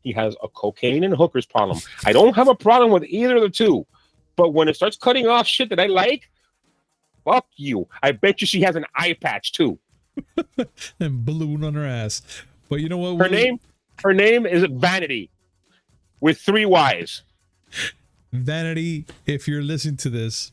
he has a cocaine and hookers problem. I don't have a problem with either of the two, but when it starts cutting off shit that I like, fuck you. I bet you she has an eye patch too. And balloon on her ass. But you know what? Her name is Vanity with 3 Y's. Vanity, if you're listening to this,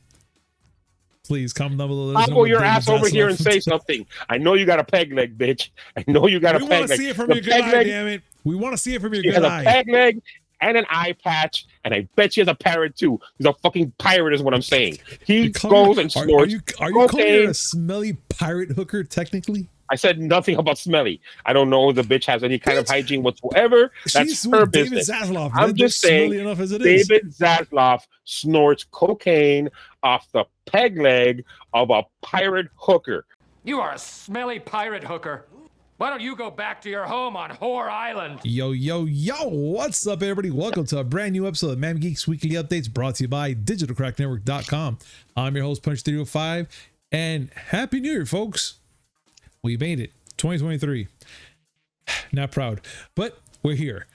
please comment down below. I'll pull your ass over here and say something. I know you got a peg leg, bitch. I know you got a peg leg. We want to see it from your good eye, damn it. We want to see it from your good eye. She has a peg leg and an eye patch, and I bet she has a parrot too. He's a fucking pirate, is what I'm saying. He goes and snorts. Are you calling her a smelly pirate hooker, technically? I said nothing about smelly. I don't know if the bitch has any kind of hygiene whatsoever. That's her business. I'm just saying, enough as it is. David Zaslav snorts cocaine off the peg leg of a pirate hooker. You are a smelly pirate hooker. Why don't you go back to your home on Whore Island? Yo, what's up, everybody? Welcome to a brand new episode of Miami Geeks Weekly Updates, brought to you by digitalcracknetwork.com. I'm your host, Punch305, and Happy New Year, folks. We made it, 2023. Not proud, but we're here.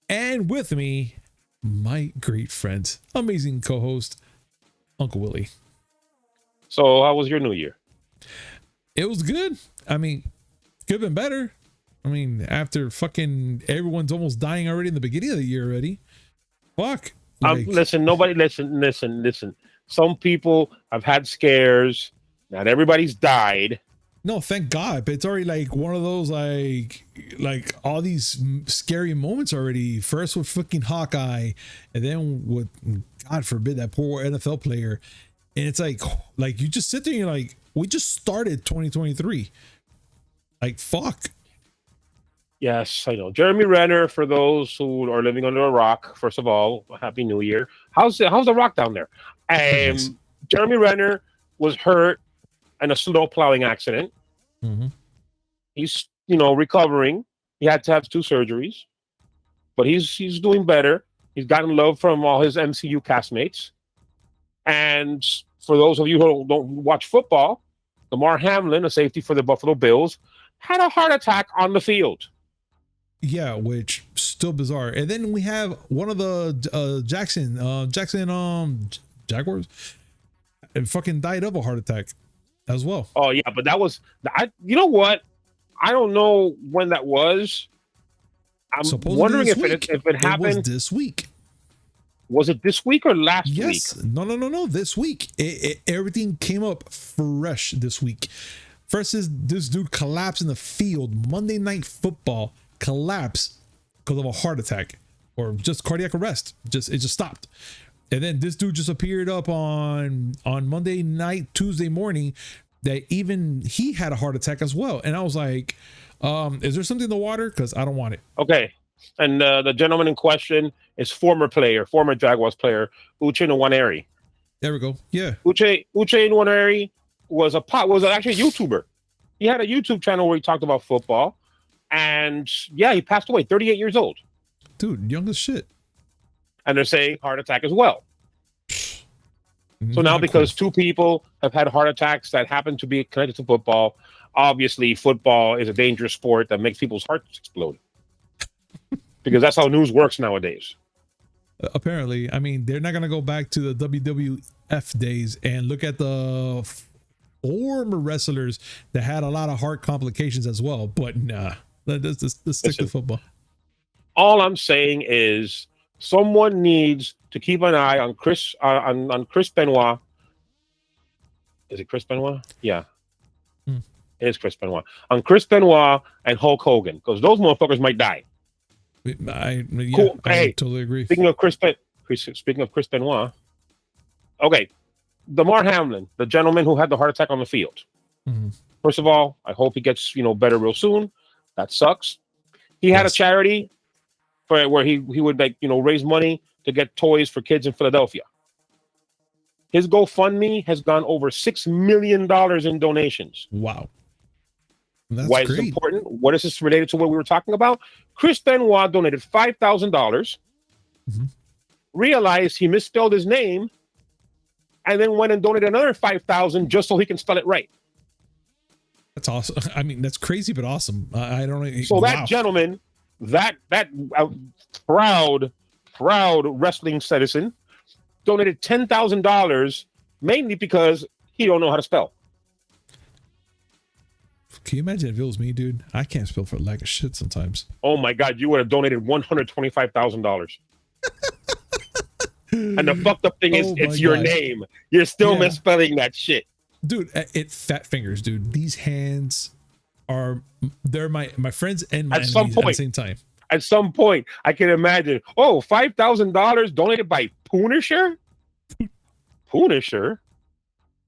And with me, my great friend, amazing co-host, Uncle Willie. So how was your New Year? It was good. I mean, could have been better. I mean, after fucking everyone's almost dying already in the beginning of the year already. Fuck. Listen. Some people have had scares. Not everybody's died. No, thank God. But it's already like one of those like all these scary moments already. First with fucking Hawkeye, and then with, God forbid, that poor NFL player. And it's like you just sit there and you're like, we just started 2023. Like, fuck. Yes, I know. Jeremy Renner, for those who are living under a rock, first of all, Happy New Year. How's the rock down there? Nice. Jeremy Renner was hurt in a snow plowing accident. Mm-hmm. He's, recovering. He had to have 2 surgeries, but he's doing better. He's gotten love from all his MCU castmates. And for those of you who don't watch football, Damar Hamlin, a safety for the Buffalo Bills, had a heart attack on the field. Yeah, which still bizarre. And then we have one of the Jackson Jaguars, and fucking died of a heart attack as well. Oh yeah, but that was you know what? I don't know when that was. I'm wondering if it happened. It was this week. Was it this week or last week? Yes. No. This week. Everything came up fresh this week. First is this dude collapsed in the field. Monday Night Football collapsed because of a heart attack or just cardiac arrest. It just stopped. And then this dude just appeared up on Monday night, Tuesday morning, that even he had a heart attack as well. And I was like, is there something in the water? Because I don't want it. Okay. And the gentleman in question is former Jaguars player, Uche Nwaneri. There we go. Yeah. Uche Nwaneri was actually a YouTuber. He had a YouTube channel where he talked about football. And yeah, he passed away, 38 years old. Dude, young as shit. And they're saying heart attack as well. So now, because 2 people have had heart attacks that happen to be connected to football, obviously football is a dangerous sport that makes people's hearts explode. Because that's how news works nowadays. Apparently. I mean, they're not going to go back to the WWF days and look at the former wrestlers that had a lot of heart complications as well. But nah, let's stick to football. All I'm saying is someone needs to keep an eye on Chris Benoit. Is it Chris Benoit? Yeah. It is Chris Benoit. On Chris Benoit and Hulk Hogan, because those motherfuckers might die. Cool. I totally agree. Speaking of Chris Benoit, okay, Damar Hamlin, the gentleman who had the heart attack on the field. Mm-hmm. First of all, I hope he gets better real soon. That sucks. He had a charity where he would raise money to get toys for kids in Philadelphia. His GoFundMe has gone over $6 million in donations. Wow. Why is this important? What is this related to what we were talking about? Chris Benoit donated $5,000, mm-hmm. realized he misspelled his name, and then went and donated another $5,000 just so he can spell it right. That's awesome. I mean, that's crazy, but awesome. I don't know. So that gentleman that proud wrestling citizen donated $10,000 mainly because he don't know how to spell. Can you imagine if it was me, dude? I can't spell for lack of shit sometimes. Oh my God, you would have donated $125,000. And the fucked up thing is, it's your name. You're still misspelling that shit, dude. It fat fingers, dude. These hands they're my friends and my enemies at the same time. At some point, I can imagine. Oh, $5,000 donated by Punisher. Punisher.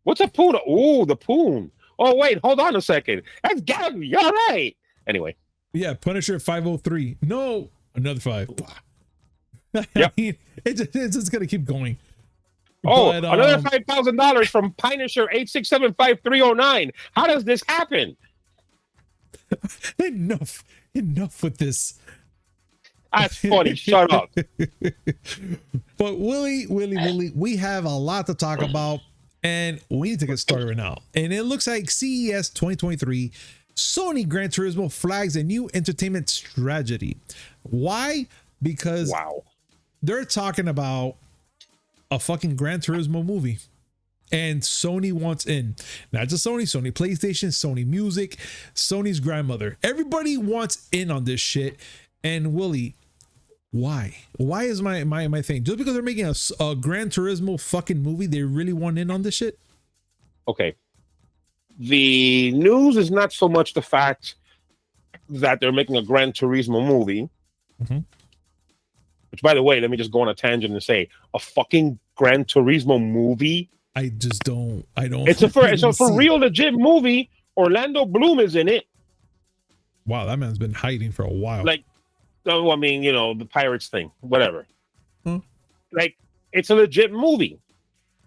What's a poon? Oh, the poon. Oh, wait, hold on a second. That's gotta be all right. Anyway. Yeah, Punisher 503. No, another 5. Yep. I mean, it's just gonna keep going. Oh, but, another $5,000 from Punisher 8675309. How does this happen? Enough with this. That's funny. Shut up. But Willie, we have a lot to talk about. And we need to get started right now. And it looks like CES 2023, Sony Gran Turismo flags a new entertainment strategy. Why? Because they're talking about a fucking Gran Turismo movie. And Sony wants in. Not just Sony PlayStation, Sony Music, Sony's grandmother. Everybody wants in on this shit. And Willie, why is my thing? Just because they're making a Gran Turismo fucking movie, they really want in on this shit? Okay. The news is not so much the fact that they're making a Gran Turismo movie. Mm-hmm. Which, by the way, let me just go on a tangent and say, a fucking Gran Turismo movie? I don't. It's a for real legit movie. Orlando Bloom is in it. Wow, that man's been hiding for a while. Like, I mean, you know, the Pirates thing, whatever. Like, it's a legit movie.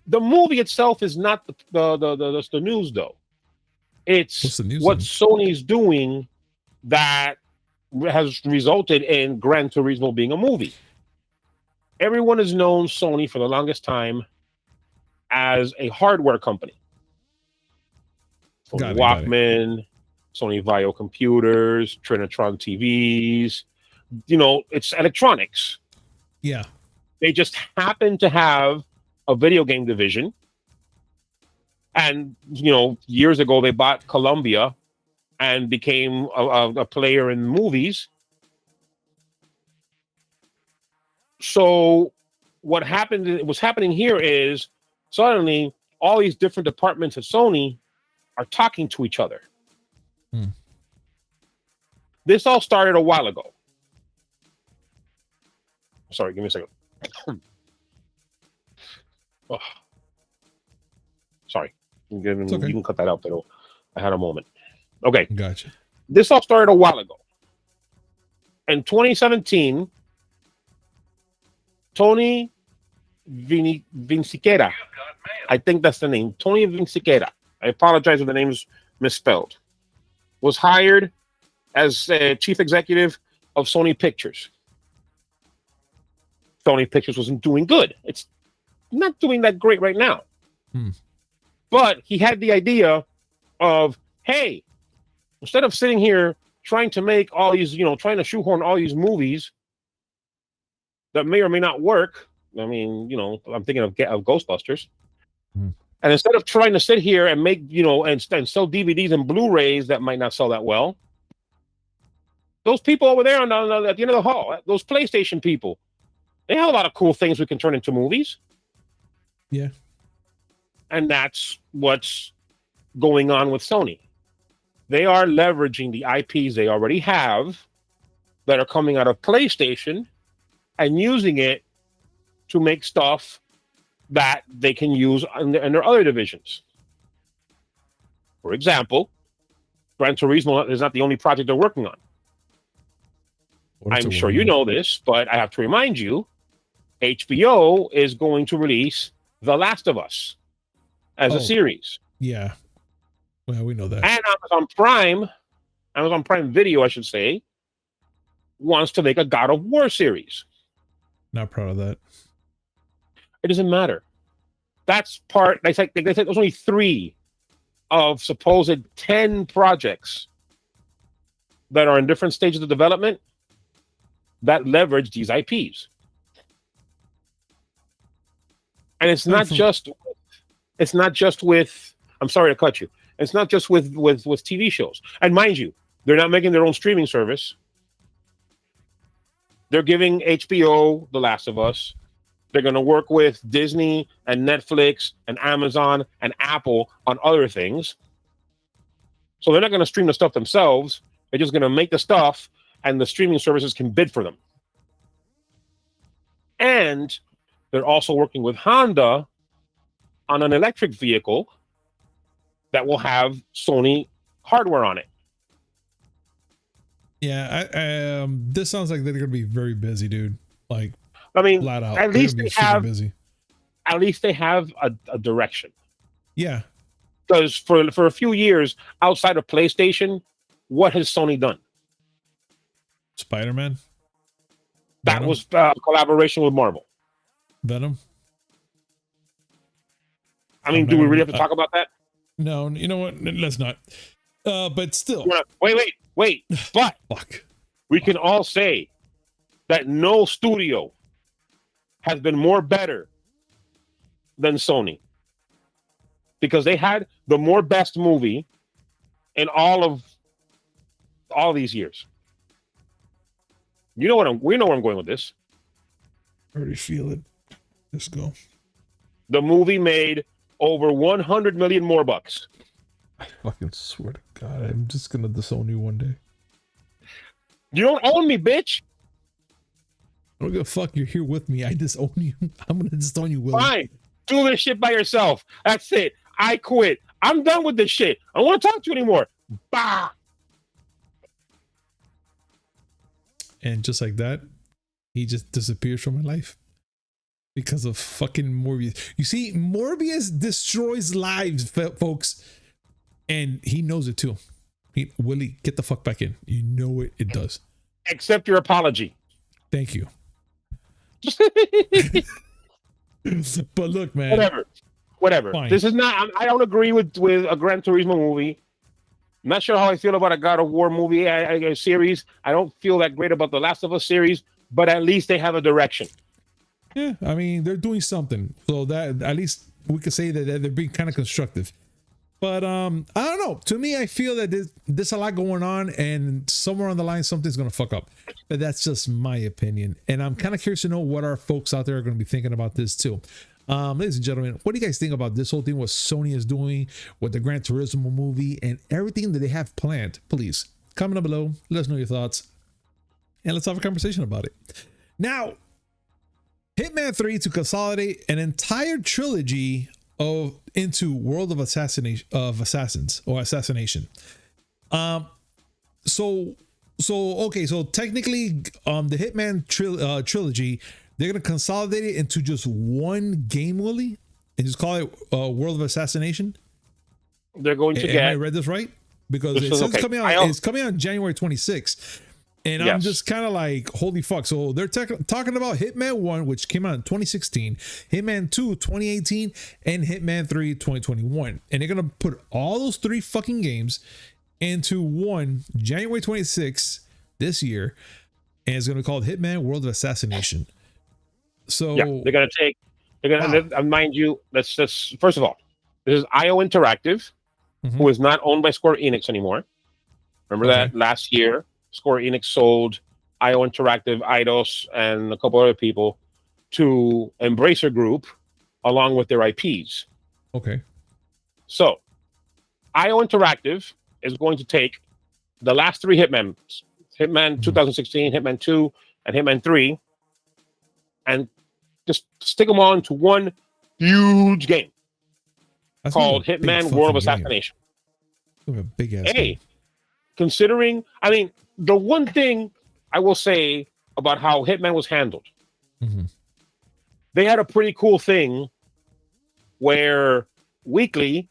The movie itself is not the news, though. It's what Sony's doing that has resulted in Gran Turismo being a movie. Everyone has known Sony for the longest time as a hardware company. Sony Walkman, Sony Vaio computers, Trinitron TVs. You know, it's electronics. Yeah. They just happen to have a video game division. And, you know, years ago, they bought Columbia and became a player in movies. So what's happening here is suddenly all these different departments at Sony are talking to each other. This all started a while ago. Sorry, give me a second. Oh. Sorry. You can cut that out, but I had a moment. Okay. Gotcha. This all started a while ago. In 2017, Tony Vinciquera, I think that's the name, Tony Vinciquera, I apologize if the name is misspelled, was hired as chief executive of Sony Pictures. Sony Pictures wasn't doing good. It's not doing that great right now. But he had the idea of, hey, instead of sitting here trying to make all these, you know, trying to shoehorn all these movies that may or may not work. I mean, you know, I'm thinking of Ghostbusters. And instead of trying to sit here and make, you know, and sell DVDs and Blu-rays that might not sell that well, those people over there at the end of the hall, those PlayStation people, they have a lot of cool things we can turn into movies. Yeah. And that's what's going on with Sony. They are leveraging the IPs they already have that are coming out of PlayStation and using it to make stuff that they can use in their other divisions. For example, Gran Turismo is not the only project they're working on. I'm sure you know this, but I have to remind you, HBO is going to release The Last of Us as a series. Yeah. Well, we know that. And Amazon Prime Video, I should say, wants to make a God of War series. Not proud of that. It doesn't matter. That's part. They said there's only 3 of supposed 10 projects that are in different stages of development that leverage these IPs. And it's not just with, I'm sorry to cut you. It's not just with TV shows. And mind you, they're not making their own streaming service. They're giving HBO The Last of Us. They're going to work with Disney and Netflix and Amazon and Apple on other things. So they're not going to stream the stuff themselves. They're just going to make the stuff, and the streaming services can bid for them. And they're also working with Honda on an electric vehicle that will have Sony hardware on it. Yeah, this sounds like they're going to be very busy, dude. Like, I mean, flat out. At least they have busy. At least they have a direction. Yeah. Because for a few years outside of PlayStation, what has Sony done? Spider-Man. That Venom? was a collaboration with Marvel. Venom. I mean, do we really have to talk about that? No, you know what? Let's not. But still. Wait. But Fuck. we can all say that no studio has been more better than Sony, because they had the more best movie in all these years. We know where I'm going with this. I already feel it. Let's go. The movie made over 100 million more bucks. I fucking swear to God, I'm just gonna disown you one day. You don't own me, bitch. I don't give a fuck. You're here with me. I disown you. I'm gonna disown you, Willie. Fine. Do this shit by yourself. That's it. I quit. I'm done with this shit. I don't want to talk to you anymore. Bah. And just like that, he just disappears from my life because of fucking Morbius. You see, Morbius destroys lives, folks, and he knows it too. Willie, get the fuck back in. You know it. It does. Accept your apology. Thank you. But look, man. Whatever. Fine. This is not. I don't agree with a Gran Turismo movie. I'm not sure how I feel about a God of War movie a series. I don't feel that great about the Last of Us series, but at least they have a direction. Yeah, I mean, they're doing something, so that at least we could say that they're being kind of constructive. But I don't know. To me, I feel that there's a lot going on, and somewhere on the line, something's gonna fuck up. But that's just my opinion, and I'm kind of curious to know what our folks out there are going to be thinking about this too. Ladies and gentlemen, what do you guys think about this whole thing, what Sony is doing with the Gran Turismo movie and everything that they have planned? Please comment down below, let us know your thoughts, and let's have a conversation about it. Now, Hitman 3 to consolidate an entire trilogy into World of Assassination. So technically, the Hitman trilogy, they're gonna consolidate it into just one game, Willie, and just call it World of Assassination. They're going to Am I read this right? Because it says it's coming out January 26th. And yes. I'm just kind of like, holy fuck. So they're talking about Hitman 1, which came out in 2016, Hitman 2, 2018, and Hitman 3, 2021. And they're going to put all those three fucking games into one January 26th this year. And it's going to be called Hitman World of Assassination. So yeah, they're going to, mind you, let's just, first of all, this is IO Interactive, who is not owned by Square Enix anymore. Remember that last year? Square Enix sold IO Interactive, Eidos, and a couple other people to Embracer Group, along with their IPs. Okay. So, IO Interactive is going to take the last three Hitman 2016, Hitman 2, and Hitman 3, and just stick them on to one huge game called Hitman World of Assassination. A big ass game. Considering, I mean, the one thing I will say about how Hitman was handled, they had a pretty cool thing where weekly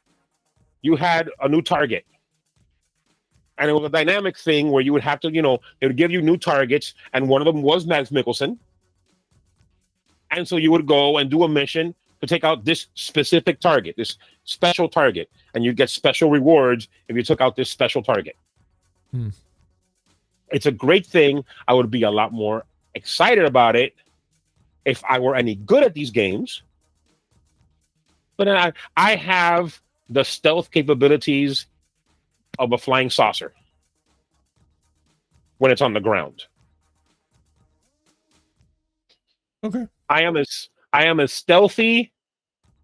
you had a new target. And it was a dynamic thing where you would have to, they would give you new targets, and one of them was Mads Mikkelsen. And so you would go and do a mission to take out this specific target, this special target, and you get special rewards if you took out this special target. It's a great thing. I would be a lot more excited about it if I were any good at these games. But then I have the stealth capabilities of a flying saucer when it's on the ground. Okay. I am as stealthy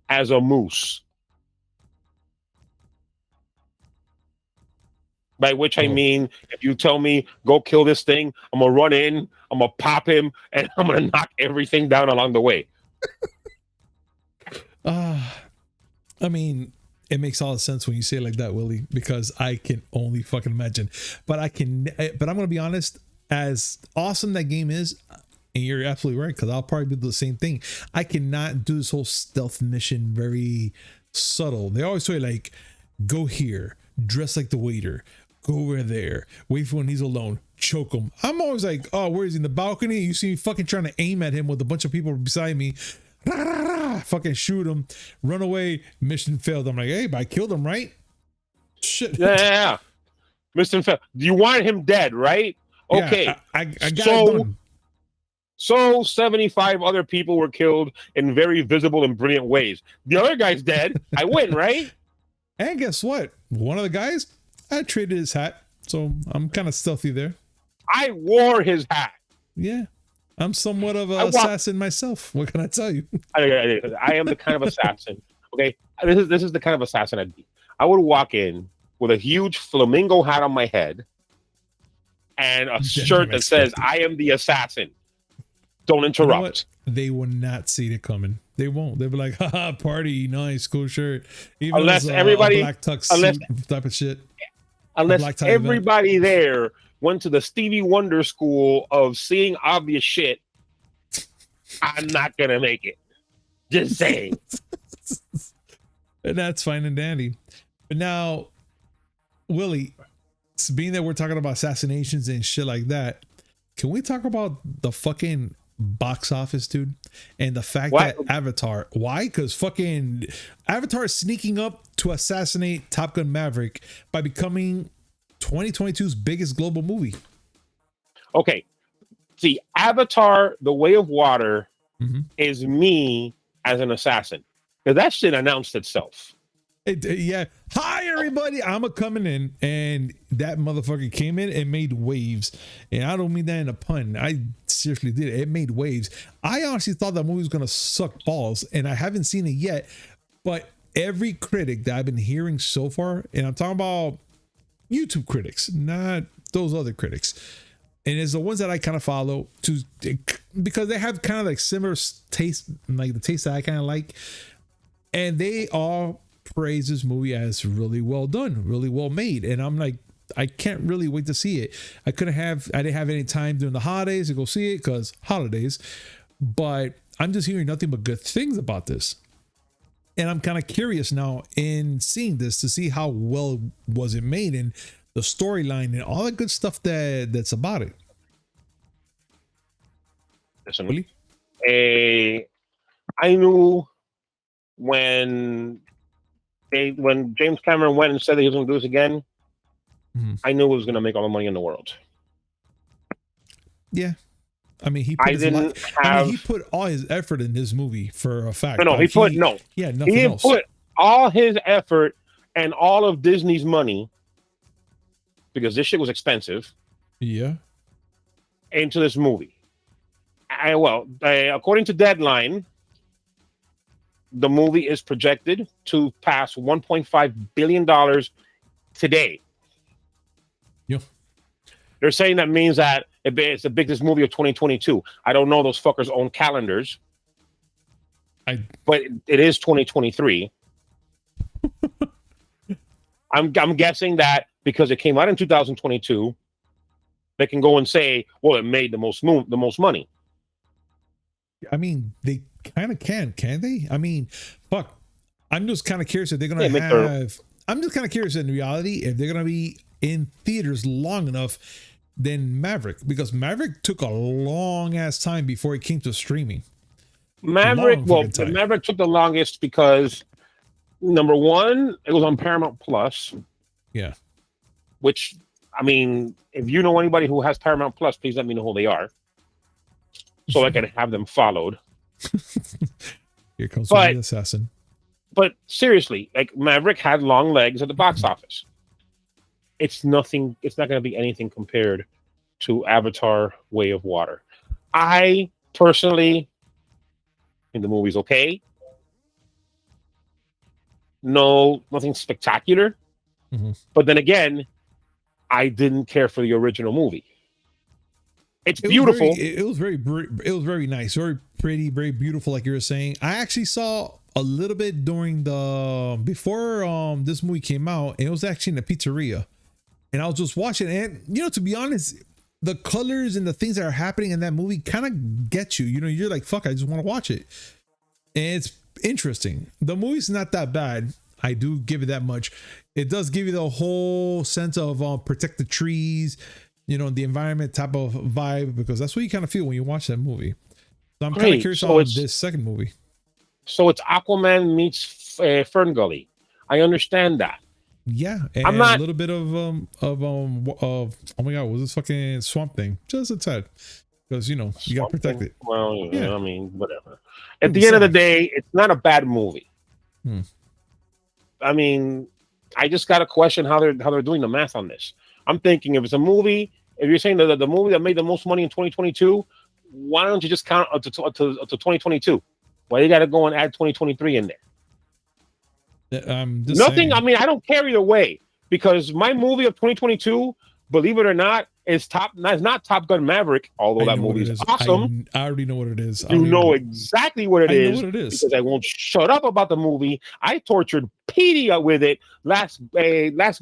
as a moose. By which I mean, if you tell me, go kill this thing, I'm going to run in, I'm going to pop him, and I'm going to knock everything down along the way. I mean, it makes all the sense when you say it like that, Willie, because I can only fucking imagine. But I'm going to be honest, as awesome that game is, and you're absolutely right, because I'll probably do the same thing. I cannot do this whole stealth mission very subtle. They always say, like, go here, dress like the waiter, go over there, wait for when he's alone, choke him. I'm always like, oh, where is he? In the balcony? You see me fucking trying to aim at him with a bunch of people beside me. Rah, rah, rah, fucking shoot him, run away, mission failed. I'm like, hey, but I killed him, right? Shit. Yeah. Mission failed. You want him dead, right? Okay. Yeah, I got it done. So 75 other people were killed in very visible and brilliant ways. The other guy's dead. I win, right? And guess what? One of the guys, I traded his hat. So I'm kind of stealthy there. I wore his hat. Yeah. I'm somewhat of an assassin myself. What can I tell you? I am the kind of assassin. Okay. This is the kind of assassin I'd be. I would walk in with a huge flamingo hat on my head and a shirt that says, I am the assassin. Don't interrupt. You know what? They will not see it coming. They won't. They'll be like, haha, party, nice, cool shirt. Even unless everybody, black tux type of shit. Unless everybody there went to the Stevie Wonder school of seeing obvious shit, I'm not gonna make it. Just saying. And that's fine and dandy. But now, Willie, being that we're talking about assassinations and shit like that, can we talk about the fucking box office, dude? And the fact that Avatar, why? Because fucking Avatar is sneaking up to assassinate Top Gun Maverick by becoming 2022's biggest global movie. Okay. See, Avatar, The Way of Water is me as an assassin. Because that shit announced itself. Yeah. Hi, everybody. I'm coming in. And that motherfucker came in and made waves. And I don't mean that in a pun. I seriously did. It made waves. I honestly thought that movie was going to suck balls. And I haven't seen it yet. But every critic that I've been hearing so far, and I'm talking about YouTube critics, not those other critics. And it's the ones that I kind of follow because they have kind of like similar taste, like the taste that I kind of like. And they all praise this movie as really well done, really well made. And I'm like, I can't really wait to see it. I didn't have any time during the holidays to go see it because holidays, but I'm just hearing nothing but good things about this. And I'm kind of curious now in seeing this to see how well was it made and the storyline and all the good stuff that's about it. Listen, really? I knew when James Cameron went and said that he was going to do this again, I knew it was going to make all the money in the world. Yeah. I mean, he put all his effort in this movie for a fact. He didn't put all his effort and all of Disney's money, because this shit was expensive. Yeah. Into this movie. According to Deadline, the movie is projected to pass $1.5 billion today. Yeah. They're saying that means that it's the biggest movie of 2022. I don't know those fuckers own calendars. But it is 2023. I'm guessing that because it came out in 2022, they can go and say, well, it made the most money. I mean, they kind of can they? I mean, fuck. I'm just kind of curious if they're going to have... I'm just kind of curious in reality if they're going to be in theaters long enough than Maverick, because Maverick took a long ass time before it came to streaming. Maverick took the longest because, number one, it was on Paramount Plus. Yeah. Which, I mean, if you know anybody who has Paramount Plus, please let me know who they are. so I can have them followed. Here comes the assassin. But seriously, like Maverick had long legs at the box office. It's nothing. It's not going to be anything compared to Avatar: Way of Water. I personally think the movie's okay. No, nothing spectacular. But then again, I didn't care for the original movie. It's beautiful. It was very nice, very pretty, very beautiful, like you were saying. I actually saw a little bit during before this movie came out. It was actually in a pizzeria, and I was just watching. And to be honest, the colors and the things that are happening in that movie kind of get you. You're like, fuck, I just want to watch it. And it's interesting. The movie's not that bad. I do give it that much. It does give you the whole sense of protect the trees, the environment type of vibe, because that's what you kind of feel when you watch that movie. So I'm kind of curious on this second movie. So it's Aquaman meets Fern Gully. I understand that. Yeah, and I'm not a little bit of oh my god, was this fucking Swamp Thing? Just a tad, because you gotta protect it. Well, yeah, I mean, whatever. At the end of the day, it's not a bad movie. I mean, I just got to question how they're doing the math on this. I'm thinking if it's a movie, if you're saying that the movie that made the most money in 2022, why don't you just count up to 2022? Why you got to go and add 2023 in there? Nothing. Saying. I mean, I don't care either way, because my movie of 2022, believe it or not, is not Top Gun Maverick, although that movie is awesome. I already know what it is. You know exactly what it is. Because I won't shut up about the movie. I tortured Petey with it last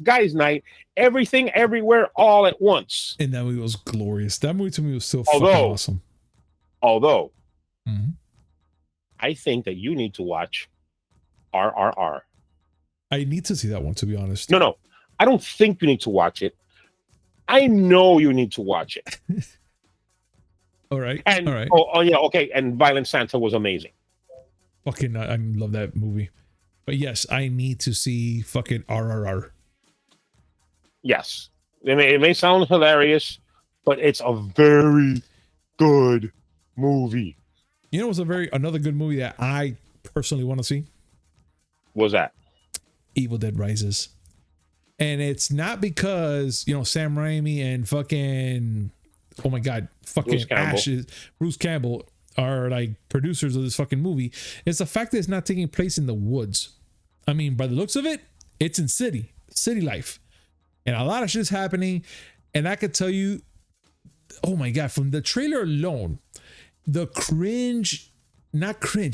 guys' night. Everything, everywhere, all at once. And that movie was glorious. That movie to me was so fucking awesome. Although, I think that you need to watch RRR. I need to see that one, to be honest. No, I don't think you need to watch it. I know you need to watch it. All right. And all right. Oh yeah, okay. And Violent Santa was amazing. Fucking, I love that movie. But yes, I need to see fucking RRR. Yes, it may sound hilarious, but it's a very good movie. What's another good movie that I personally want to see? What's that? Evil Dead Rises. And it's not because, Sam Raimi and fucking, oh my God, fucking Bruce Campbell are like producers of this fucking movie. It's the fact that it's not taking place in the woods. I mean, by the looks of it, it's in city life. And a lot of shit is happening. And I could tell you, oh my God, from the trailer alone, the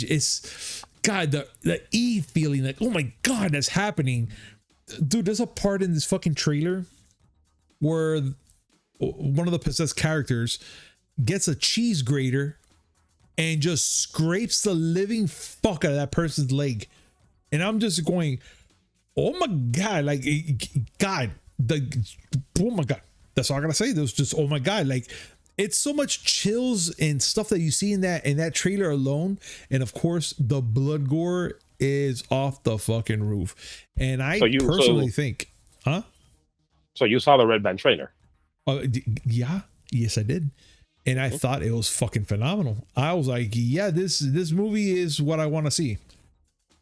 it's, God, the E feeling, like, oh my God, that's happening. Dude, there's a part in this fucking trailer where one of the possessed characters gets a cheese grater and just scrapes the living fuck out of that person's leg. And I'm just going, oh my God, like, God, oh my God. That's all I gotta say. There's just, oh my God, like, it's so much chills and stuff that you see in that trailer alone. And of course, the blood gore is off the fucking roof. And I personally think, So you saw the Red Band trailer? Yeah, yes, I did. And I thought it was fucking phenomenal. I was like, yeah, this movie is what I want to see,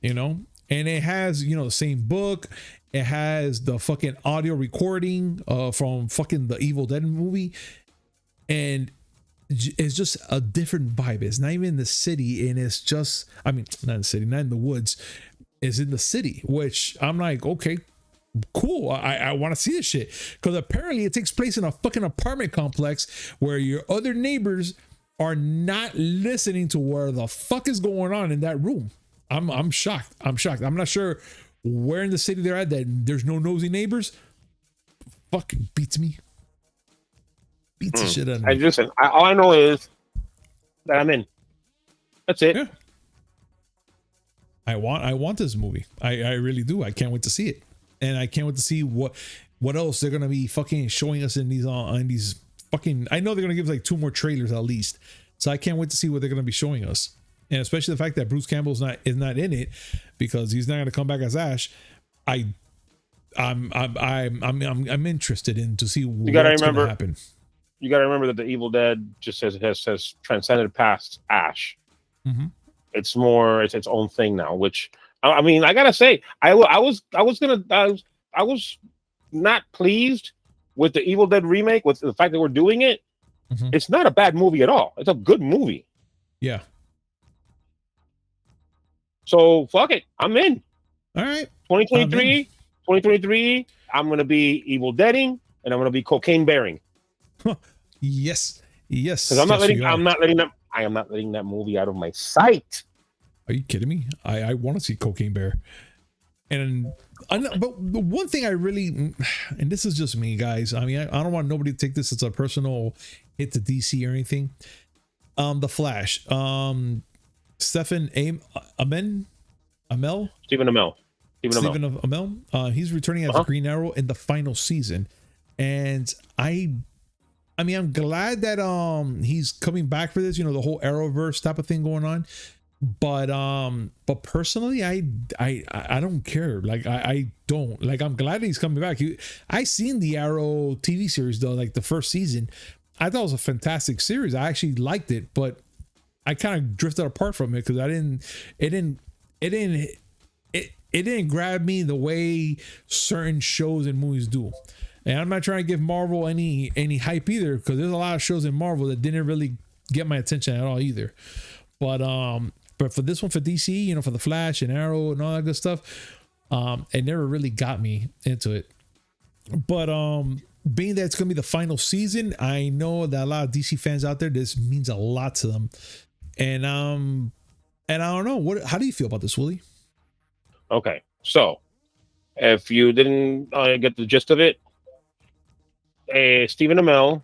And it has, the same book. It has the fucking audio recording from fucking the Evil Dead movie. And it's just a different vibe. It's not even in the city, and it's just, I mean, not in the city, not in the woods. It's in the city, which I'm like, okay, cool. I want to see this shit, because apparently it takes place in a fucking apartment complex where your other neighbors are not listening to where the fuck is going on in that room. I'm shocked. I'm not sure where in the city they're at that there's no nosy neighbors. Fucking beats me. Beats the shit out of me. Listen, all I know is that I'm in. That's it. Yeah. I want this movie. I really do. I can't wait to see it, and I can't wait to see what else they're gonna be fucking showing us in these fucking. I know they're gonna give us like 2 more trailers at least, so I can't wait to see what they're gonna be showing us, and especially the fact that Bruce Campbell's not in it, because he's not gonna come back as Ash. I'm interested in to see what's gonna happen. you got to remember that the Evil Dead just has transcended past Ash. Mm-hmm. It's more it's its own thing now. Which I mean, I gotta say, I was not pleased with the Evil Dead remake with the fact that we're doing it. Mm-hmm. It's not a bad movie at all. It's a good movie. Yeah. So fuck it, I'm in. All right. 2023, I'm gonna be Evil Deading, and I'm gonna be cocaine bearing. Yes. Because I am not letting that movie out of my sight. Are you kidding me? I want to see Cocaine Bear. And but the one thing I really, and this is just me, guys. I mean, I don't want nobody to take this as a personal hit to DC or anything. The Flash. Stephen Amell. Stephen Amell. He's returning as Green Arrow in the final season, and I mean, I'm glad that he's coming back for this. You know, the whole Arrowverse type of thing going on. But personally, I don't care. Like I don't like. I'm glad he's coming back. I seen the Arrow TV series though, like the first season. I thought it was a fantastic series. I actually liked it, but I kind of drifted apart from it because it didn't grab me the way certain shows and movies do. And I'm not trying to give Marvel any hype either, because there's a lot of shows in Marvel that didn't really get my attention at all either. But for this one, for DC, you know, for the Flash and Arrow and all that good stuff, it never really got me into it. But being that it's gonna be the final season, I know that a lot of DC fans out there, this means a lot to them. And I don't know, how do you feel about this, Willie? Okay, so if you didn't get the gist of it, Stephen Amell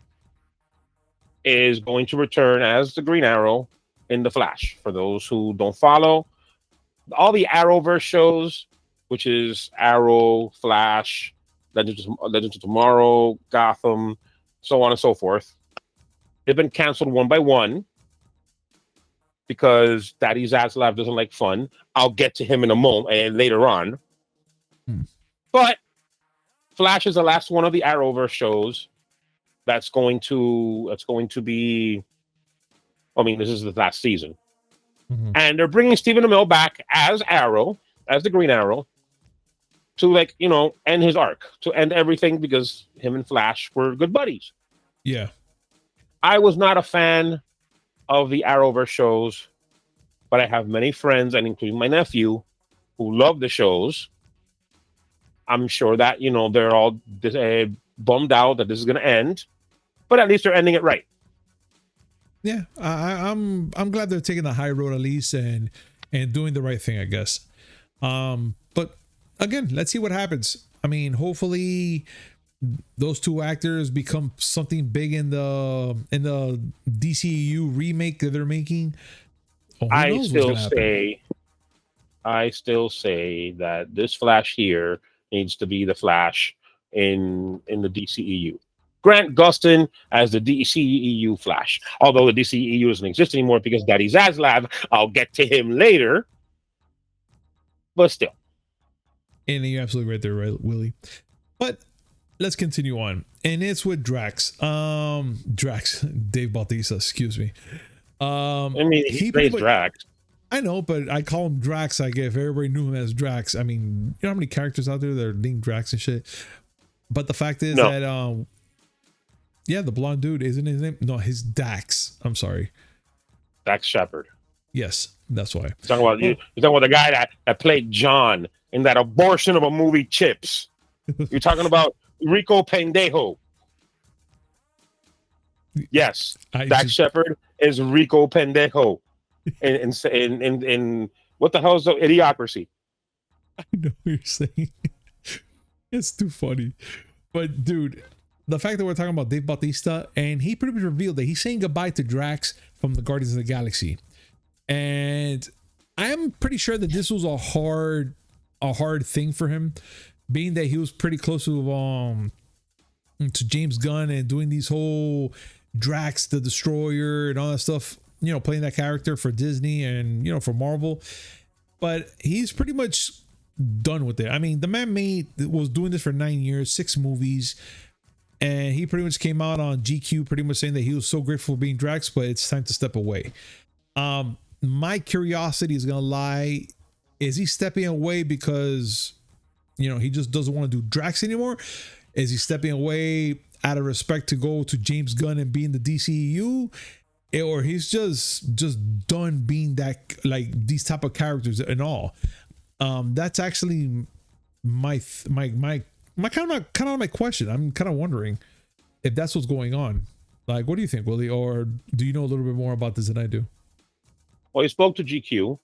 is going to return as the Green Arrow in the Flash. For those who don't follow, all the Arrowverse shows, which is Arrow, Flash, Legends of Tomorrow, Gotham, so on and so forth, they've been canceled one by one because Daddy Zaslav doesn't like fun. I'll get to him in a moment and later on. But Flash is the last one of the Arrowverse shows that's going to be. I mean, this is the last season, and they're bringing Stephen Amell back as Arrow, as the Green Arrow, to, like, you know, end his arc, to end everything, because him and Flash were good buddies. Yeah, I was not a fan of the Arrowverse shows, but I have many friends, and including my nephew, who love the shows. I'm sure that, you know, they're all bummed out that this is going to end, but at least they're ending it right. Yeah, I'm glad they're taking the high road at least and doing the right thing, I guess. But again, let's see what happens. I mean, hopefully those two actors become something big in the DCEU remake that they're making. I still say that this Flash here needs to be the Flash in the DCEU. Grant Gustin as the DCEU Flash. Although the DCEU doesn't exist anymore because Daddy Zaslav, I'll get to him later. But still. And you're absolutely right there, right, Willie. But let's continue on. And it's with Drax. Drax, Dave Bautista, excuse me. I mean, he plays Drax. I know, but I call him Drax. I guess if everybody knew him as Drax. I mean, you know how many characters out there that are named Drax and shit? But the fact is that yeah, the blonde dude, isn't his name? No, his Dax. I'm sorry. Dax Shepard. Yes, that's why. You're talking about the guy that played John in that abortion of a movie, Chips. You're talking about Rico Pendejo. Yes, Dax Shepard is Rico Pendejo. In what the hell is the Idiocracy? I know what you're saying. It's too funny. But dude, the fact that we're talking about Dave Bautista, and he pretty much revealed that he's saying goodbye to Drax from the Guardians of the Galaxy. And I'm pretty sure that this was a hard thing for him, being that he was pretty close to James Gunn and doing these whole Drax the Destroyer and all that stuff, you know, playing that character for Disney and, you know, for Marvel. But he's pretty much done with it. I mean, the man was doing this for 9 years, 6 movies. And he pretty much came out on GQ pretty much saying that he was so grateful for being Drax, but it's time to step away. My curiosity is going to lie. Is he stepping away because, you know, he just doesn't want to do Drax anymore? Is he stepping away out of respect to go to James Gunn and be in the DCEU? Or he's just done being that, like, these type of characters and all? That's actually my kind of my question. I'm kind of wondering if that's what's going on. Like, what do you think, Willie? Or do you know a little bit more about this than I do? Well, he spoke to GQ,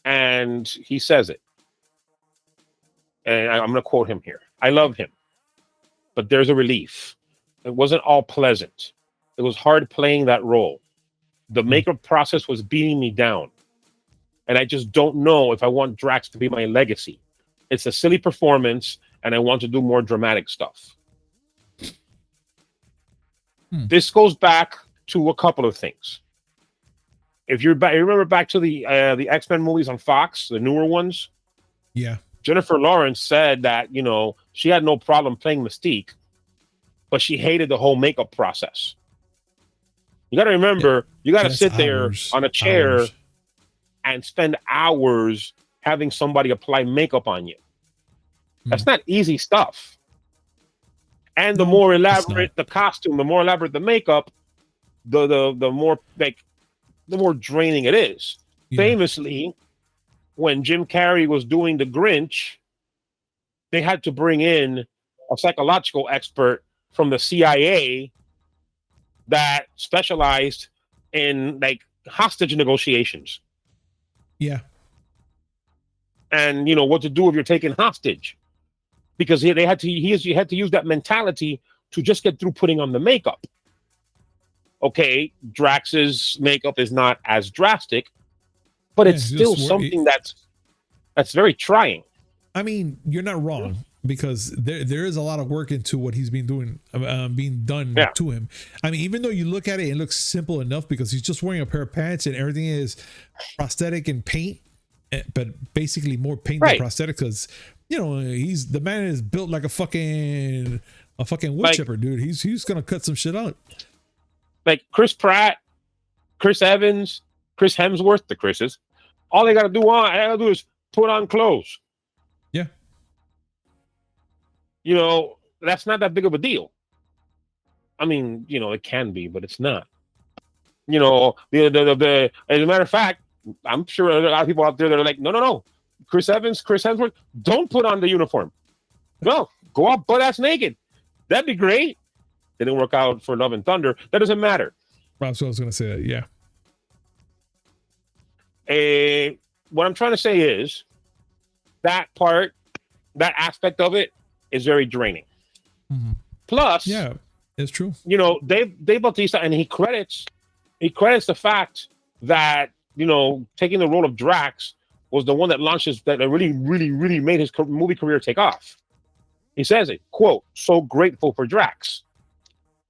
and he says it. And I'm going to quote him here. I love him, but there's a relief. It wasn't all pleasant. It was hard playing that role. The makeup process was beating me down. And I just don't know if I want Drax to be my legacy. It's a silly performance, and I want to do more dramatic stuff. This goes back to a couple of things. If you remember back to the X-Men movies on Fox, the newer ones. Yeah. Jennifer Lawrence said that, you know, she had no problem playing Mystique, but she hated the whole makeup process. You got to remember, you got to sit there on a chair and spend hours having somebody apply makeup on you. That's not easy stuff. And the more elaborate the costume, the more elaborate the makeup, the more like the more draining it is. Yeah. Famously, when Jim Carrey was doing The Grinch, they had to bring in a psychological expert from the CIA that specialized in like hostage negotiations. Yeah. And you know what to do if you're taken hostage, because he had to use that mentality to just get through putting on the makeup. Okay, Drax's makeup is not as drastic, but it's still something that's very trying. I mean, you're not wrong, because there is a lot of work into what he's been doing, being done to him. I mean, even though you look at it, it looks simple enough because he's just wearing a pair of pants and everything is prosthetic and paint, but basically more paint than prosthetic, because you know the man is built like a fucking wood chipper, dude. He's gonna cut some shit out. Like Chris Pratt, Chris Evans, Chris Hemsworth, the Chris's. All they gotta do is put on clothes. Yeah. You know, that's not that big of a deal. I mean, you know, it can be, but it's not. You know, the as a matter of fact, I'm sure there are a lot of people out there that are like, no. Chris Evans, Chris Hemsworth, don't put on the uniform. No, go out butt ass naked. That'd be great. Didn't work out for Love and Thunder. That doesn't matter. That's what I was going to say. Yeah. What I'm trying to say is that aspect of it is very draining. Plus, yeah, it's true. You know, Dave Bautista, and he credits the fact that, you know, taking the role of Drax was the one that really made his movie career take off. He says it, quote, "So grateful for Drax."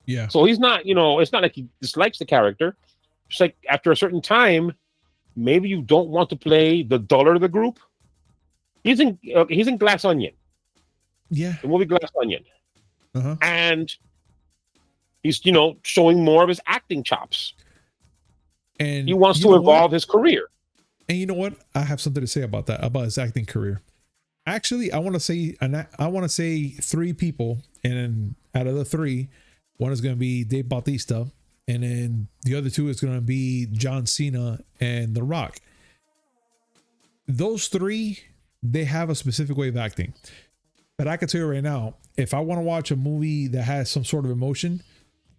Yeah. So he's not, you know, it's not like he dislikes the character. It's like after a certain time, maybe you don't want to play the duller of the group. He's in Glass Onion. Yeah. The movie Glass Onion. And he's, you know, showing more of his acting chops. And he wants to evolve his career. And you know what? I have something to say about that, about his acting career. Actually, I want to say three people, and out of the three, one is going to be Dave Bautista, and then the other two is going to be John Cena and The Rock. Those three, they have a specific way of acting. But I can tell you right now, if I want to watch a movie that has some sort of emotion,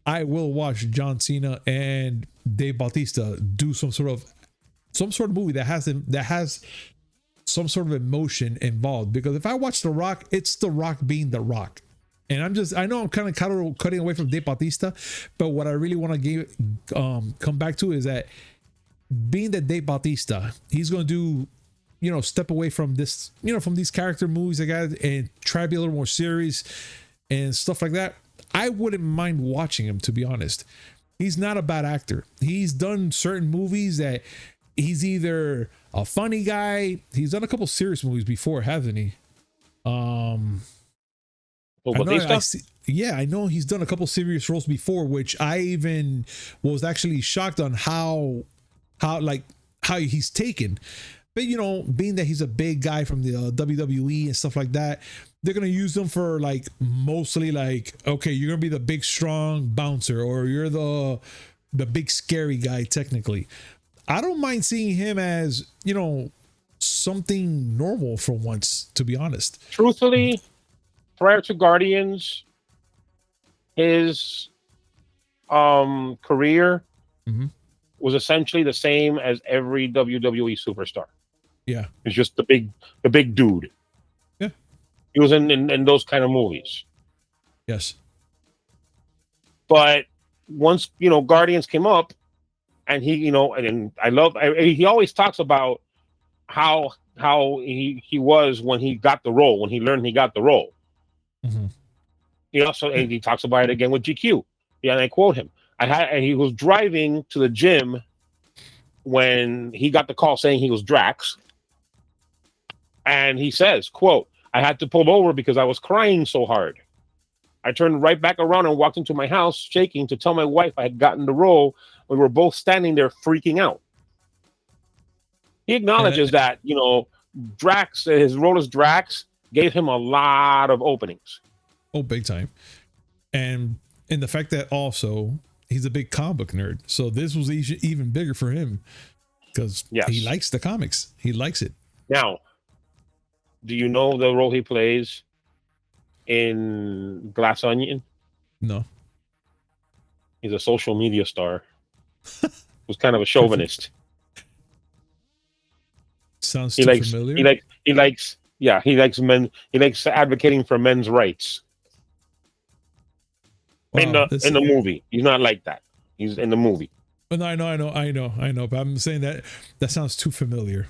I will watch John Cena and Dave Bautista do some sort of movie that has some sort of emotion involved. Because if I watch The Rock, it's The Rock being The Rock. And I know I'm kind of cutting away from Dave Bautista, but what I really want to come back to is that being that Dave Bautista, he's going to do, you know, step away from this, you know, from these character movies and try to be a little more serious and stuff like that. I wouldn't mind watching him, to be honest. He's not a bad actor. He's done certain movies that he's either a funny guy. He's done a couple serious movies before, hasn't he? Yeah, I know he's done a couple serious roles before, which I even was actually shocked on how he's taken. But you know, being that he's a big guy from the WWE and stuff like that, they're gonna use him for like mostly like, okay, you're gonna be the big strong bouncer, or you're the big scary guy. Technically, I don't mind seeing him as, you know, something normal for once, to be honest. Truthfully, prior to Guardians, his career was essentially the same as every WWE superstar. Yeah, it's just the big dude. Yeah, he was in those kind of movies. Yes, but once, you know, Guardians came up, and he, you know, and he always talks about how he was when he got the role, when he learned he got the role. You know, so and he talks about it again with GQ. Yeah, and I quote him. And he was driving to the gym when he got the call saying he was Drax. And he says, quote, "I had to pull over because I was crying so hard. I turned right back around and walked into my house shaking to tell my wife I had gotten the role. We were both standing there freaking out." He acknowledges that, you know, Drax, his role as Drax, gave him a lot of openings. Oh, big time. And the fact that also he's a big comic book nerd. So this was even bigger for him because he likes the comics. He likes it. Now, do you know the role he plays in Glass Onion? No. He's a social media star who's kind of a chauvinist. Sounds too familiar. He likes men. He likes advocating for men's rights. Wow, in the movie, he's not like that. He's in the movie. But I know. But I'm saying that sounds too familiar.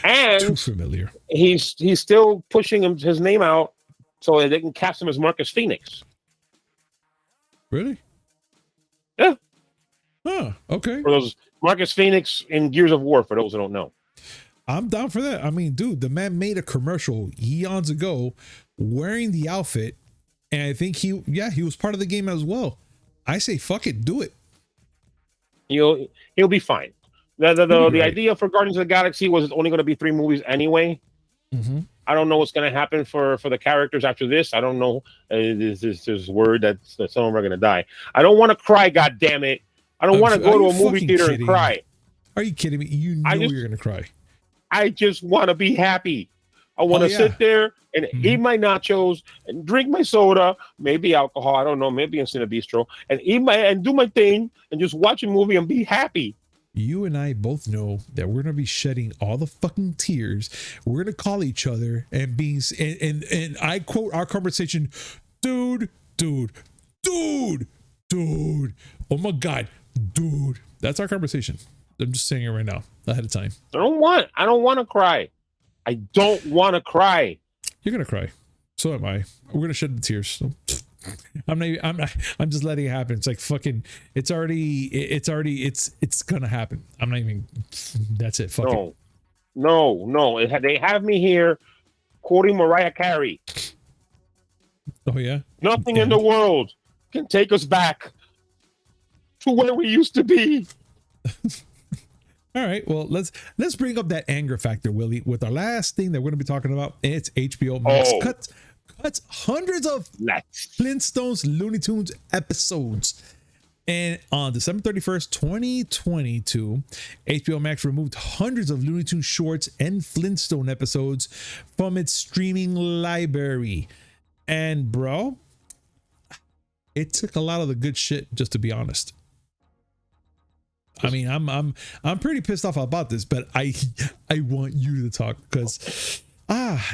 And too familiar. He's still pushing his name out so that they can cast him as Marcus Phoenix. Really? Yeah. Oh, okay. For those Marcus Phoenix in Gears of War, for those who don't know. I'm down for that. I mean, dude, the man made a commercial eons ago wearing the outfit, and I think he was part of the game as well. I say, fuck it, do it. He'll be fine. The idea for Guardians of the Galaxy was it's only going to be 3 movies anyway. I don't know what's going to happen for the characters after this. I don't know. There's word that some of them are going to die. I don't want to cry, God damn it. I don't want to go to a movie theater and cry. Are you kidding me? You know you're going to cry. I just want to be happy. I want to sit there and eat my nachos and drink my soda, maybe alcohol. I don't know, maybe in a bistro, and do my thing and just watch a movie and be happy. You and I both know that we're gonna be shedding all the fucking tears. We're gonna call each other and and I quote our conversation, dude. Oh my god, dude. That's our conversation. I'm just saying it right now, ahead of time. I don't want to cry. I don't want to cry. You're gonna cry. So am I. We're gonna shed the tears. So. I'm just letting it happen. It's like fucking. It's gonna happen. I'm not even. That's it. Fuck it. No. They have me here quoting Mariah Carey. Oh yeah. Nothing in the world can take us back to where we used to be. All right, well, let's bring up that anger factor, Willie, with our last thing that we're going to be talking about. It's HBO Max cuts hundreds of Flintstones Looney Tunes episodes. And on December 31st, 2022, HBO Max removed hundreds of Looney Tunes shorts and Flintstone episodes from its streaming library. And bro, it took a lot of the good shit, just to be honest. I mean, I'm pretty pissed off about this, but I want you to talk because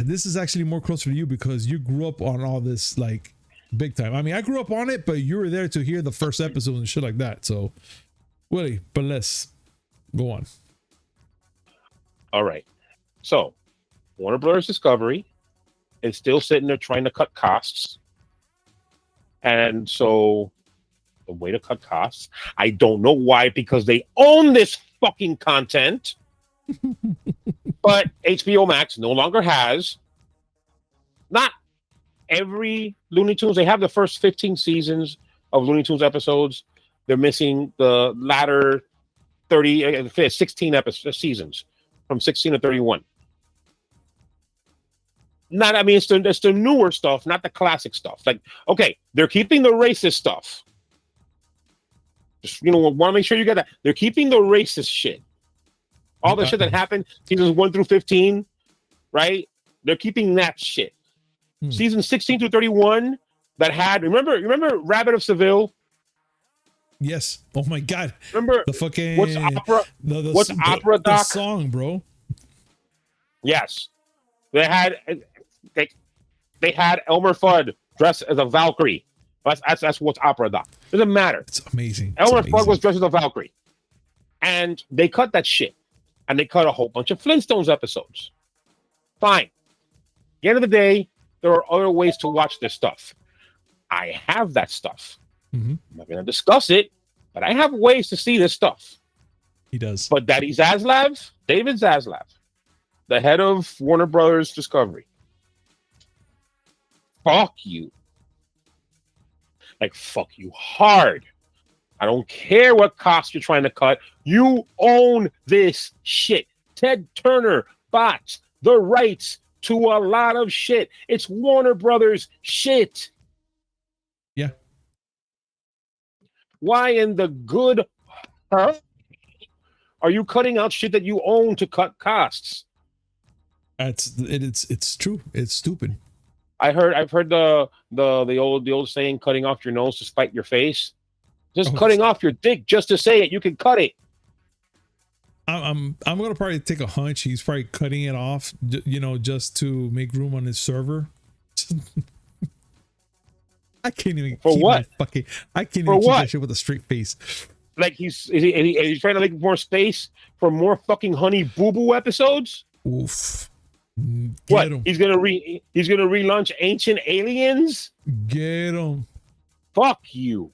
this is actually more closer to you because you grew up on all this like big time. I mean, I grew up on it, but you were there to hear the first episode and shit like that. So, Willie, but let's go on. All right. So, Warner Brothers Discovery is still sitting there trying to cut costs, and so. The way to cut costs. I don't know why, because they own this fucking content. But HBO Max no longer has not every Looney Tunes, they have the first 15 seasons of Looney Tunes episodes. They're missing the latter 16 seasons from 16 to 31. It's the newer stuff, not the classic stuff. Like, okay, they're keeping the racist stuff. Just, want to make sure you get that. They're keeping the racist shit. All the shit that happened, seasons 1 through 15, right? They're keeping that shit. Season 16 through 31 that had, remember Rabbit of Seville? Yes. Oh my God. Remember the fucking what's opera doc? The song, bro. Yes. They had Elmer Fudd dressed as a Valkyrie. That's what's opera doc. Doesn't matter. It's amazing. Elmer Fudd was dressed as a Valkyrie. And they cut that shit. And they cut a whole bunch of Flintstones episodes. Fine. At the end of the day, there are other ways to watch this stuff. I have that stuff. I'm not going to discuss it, but I have ways to see this stuff. He does. But David Zaslav, the head of Warner Brothers Discovery, fuck you. Like, fuck you hard. I don't care what cost you're trying to cut. You own this shit. Ted Turner bought the rights to a lot of shit. It's Warner Brothers shit. Yeah. Why in the good are you cutting out shit that you own to cut costs? It's true. It's stupid. I've heard the old saying, cutting off your nose to spite your face. Just cutting off your dick just to say it. You can cut it. I'm gonna probably take a hunch. He's probably cutting it off, just to make room on his server. I can't even for keep what? I can't even keep that shit with a straight face. Like he's trying to make more space for more fucking Honey Boo Boo episodes. Oof. What? He's gonna relaunch Ancient Aliens. Get him. Fuck you.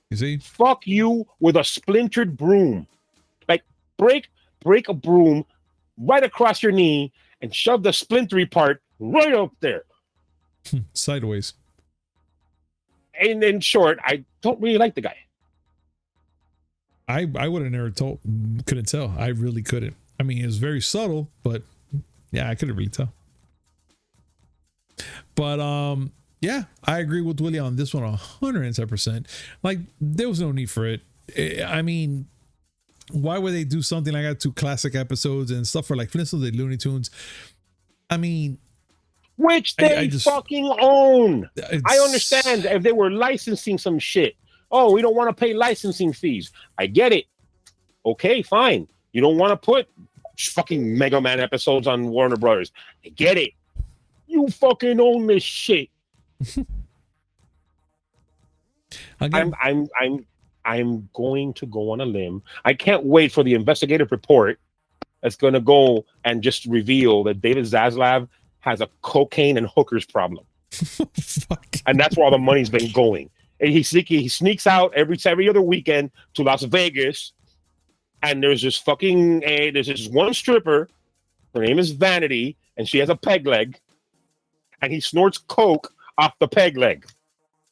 You see? Fuck you with a splintered broom. Like break a broom right across your knee and shove the splintery part right up there. Sideways. And in short, I don't really like the guy. I would have never couldn't tell. I really couldn't. I mean, it was very subtle, but yeah, I couldn't really tell. But yeah, I agree with Willie on this one 110%. Like, there was no need for it. I mean, why would they do something like that to classic episodes and stuff for like Flintstones and Looney Tunes? I mean, which they fucking own. I understand if they were licensing some shit. Oh, we don't want to pay licensing fees. I get it. Okay, fine. You don't want to put fucking Mega Man episodes on Warner Brothers. I get it. You fucking own this shit. I'm going to go on a limb. I can't wait for the investigative report that's going to go and just reveal that David Zaslav has a cocaine and hookers problem. And that's where all the money's been going. And he sneaks out every other weekend to Las Vegas, and there's this one stripper. Her name is Vanity, and she has a peg leg, and he snorts coke off the peg leg.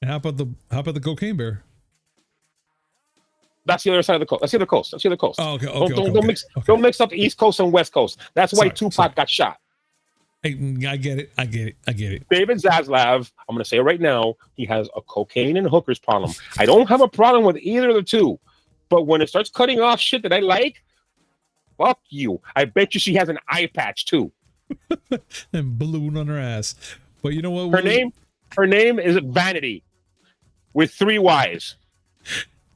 And how about the cocaine bear? That's the other side of the coast. That's the other coast. Oh, okay. Don't mix up the East Coast and West Coast. That's why Tupac got shot. I get it. David Zaslav, I'm going to say it right now, he has a cocaine and hookers problem. I don't have a problem with either of the two, but when it starts cutting off shit that I like, fuck you. I bet you she has an eye patch too. And balloon on her ass. But you know what? Her name is Vanity with 3 Y's.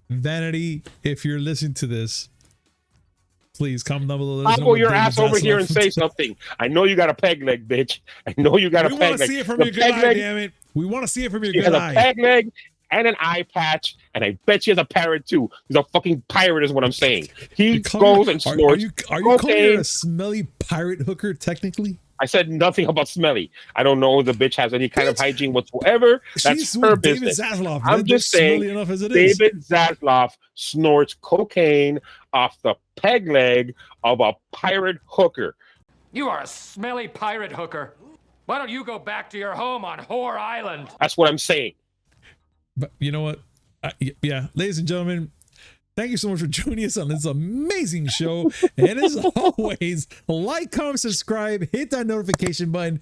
Vanity, if you're listening to this, please comment down below. I'll pull your ass over here and say something. I know you got a peg leg, bitch. I know you got a peg leg. We want to see it from your good eye, damn it. We want to see it from your good eye. She has a peg leg and an eye patch, and I bet she has a parrot too. He's a fucking pirate is what I'm saying. He goes and snorts. Are you calling her a smelly pirate hooker, technically? I said nothing about smelly. I don't know if the bitch has any kind of hygiene whatsoever. That's her business. David Zaslav. I'm just saying, enough as it David Zaslav snorts cocaine off the peg leg of a pirate hooker. You are a smelly pirate hooker. Why don't you go back to your home on Whore Island? That's what I'm saying. But you know what? Yeah, ladies and gentlemen, thank you so much for joining us on this amazing show. And as always, like, comment, subscribe, hit that notification button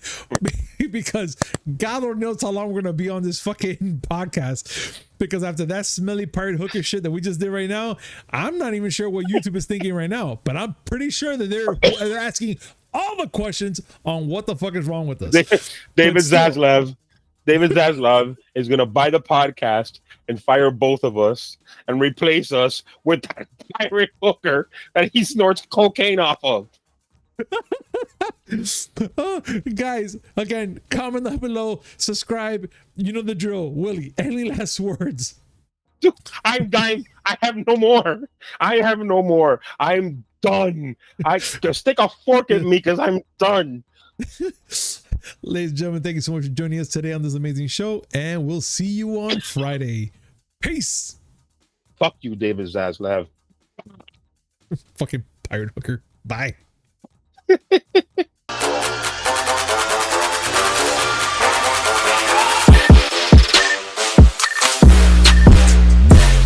because God Lord knows how long we're going to be on this fucking podcast. Because after that smelly pirate hooker shit that we just did right now, I'm not even sure what YouTube is thinking right now. But I'm pretty sure that they're asking all the questions on what the fuck is wrong with us. David Zaslav is going to buy the podcast and fire both of us and replace us with that pirate hooker that he snorts cocaine off of. Guys, again, comment down below, subscribe. You know the drill. Willie, any last words? Dude, I'm dying. I have no more. I'm done. I just stick a fork at me because I'm done. Ladies and gentlemen, thank you so much for joining us today on this amazing show, and we'll see you on Friday. Peace. Fuck you, David Zaslav. Fucking pirate hooker. Bye.